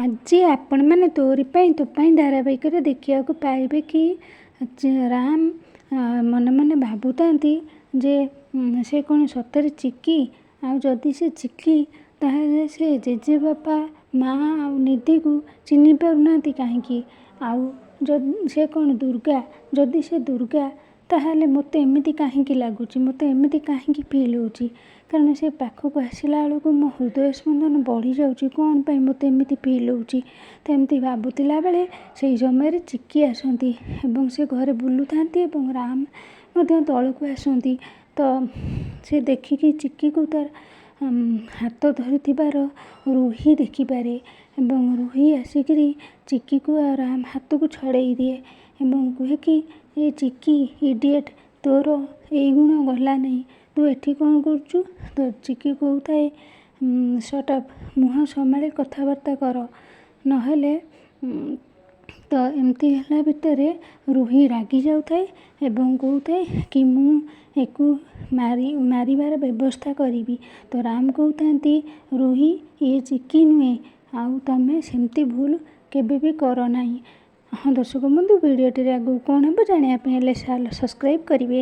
ଆଜି ଆପଣମାନେ ତୋରି ପାଇଁ ତୋ ପାଇଁ ଧାରାବାହିକରେ ଦେଖିବାକୁ ପାଇବେ କି ରାମ ମନେ ମନେ ଭାବୁଥାନ୍ତି ଯେ ସେ କ'ଣ ସତରେ ଚିକି। ଆଉ ଯଦି ସେ ଚିକି ତାହେଲେ ସେ ଜେଜେବାପା ମା' ଆଉ ନିଧିକୁ ଚିହ୍ନି ପାରୁନାହାନ୍ତି କାହିଁକି। ଆଉ ସେ କ'ଣ ଦୁର୍ଗା। ଯଦି ସେ ଦୁର୍ଗା ତାହେଲେ ମୋତେ ଏମିତି କାହିଁକି ଲାଗୁଛି, ମୋତେ ଏମିତି କାହିଁକି ଫିଲ୍ ହେଉଛି। କାରଣ ସେ ପାଖକୁ ଆସିଲା ବେଳକୁ ମୋ ହୃଦୟ ସ୍ପନ୍ଦନ ବଢ଼ିଯାଉଛି। କ'ଣ ପାଇଁ ମୋତେ ଏମିତି ଫିଲ୍ ହେଉଛି। ତ ଏମିତି ଭାବୁଥିଲା ବେଳେ ସେହି ସମୟରେ ଚିକି ଆସନ୍ତି ଏବଂ ସେ ଘରେ ବୁଲୁଥାନ୍ତି ଏବଂ ରାମ ମଧ୍ୟ ତଳକୁ ଆସନ୍ତି। ତ ସେ ଦେଖିକି ଚିକିକୁ ତାର ହାତ ଧରିଥିବାର ରୁହି ଦେଖିପାରେ ଏବଂ ରୁହି ଆସିକିରି ଚିକିକୁ ଆଉ ରାମ ହାତକୁ ଛଡ଼େଇ ଦିଏ ଏବଂ କୁହେ କି ଏ ଚିକି ଇଡ଼ିଏଟ୍, ତୋର ଏଇ ଗୁଣ ଗଲା ନାହିଁ, ତୁ ଏଠି କ'ଣ କରୁଛୁ। ତ ଚିକି କହୁଥାଏ ସଟ୍ ଅପ୍, ମୁହଁ ସମ୍ଭାଳି କଥାବାର୍ତ୍ତା କର, ନହେଲେ ତ ଏମିତି ହେଲା ଭିତରେ ରୁହି ରାଗି ଯାଉଥାଏ ଏବଂ କହୁଥାଏ କି ମୁଁ ୟାକୁ ମାରିବାର ବ୍ୟବସ୍ଥା କରିବି। ତ ରାମ କହୁଥାନ୍ତି ରୁହି ଇଏ ଚିକି ନୁହେଁ, ଆଉ ତମେ ସେମିତି ଭୁଲ କେବେ ବି କର ନାହିଁ। ହଁ ଦର୍ଶକ ବନ୍ଧୁ, ଭିଡ଼ିଓଟିରେ ଆଗକୁ କ'ଣ ହେବ ଜାଣିବା ପାଇଁ ହେଲେ ସବସ୍କ୍ରାଇବ୍ କରିବେ।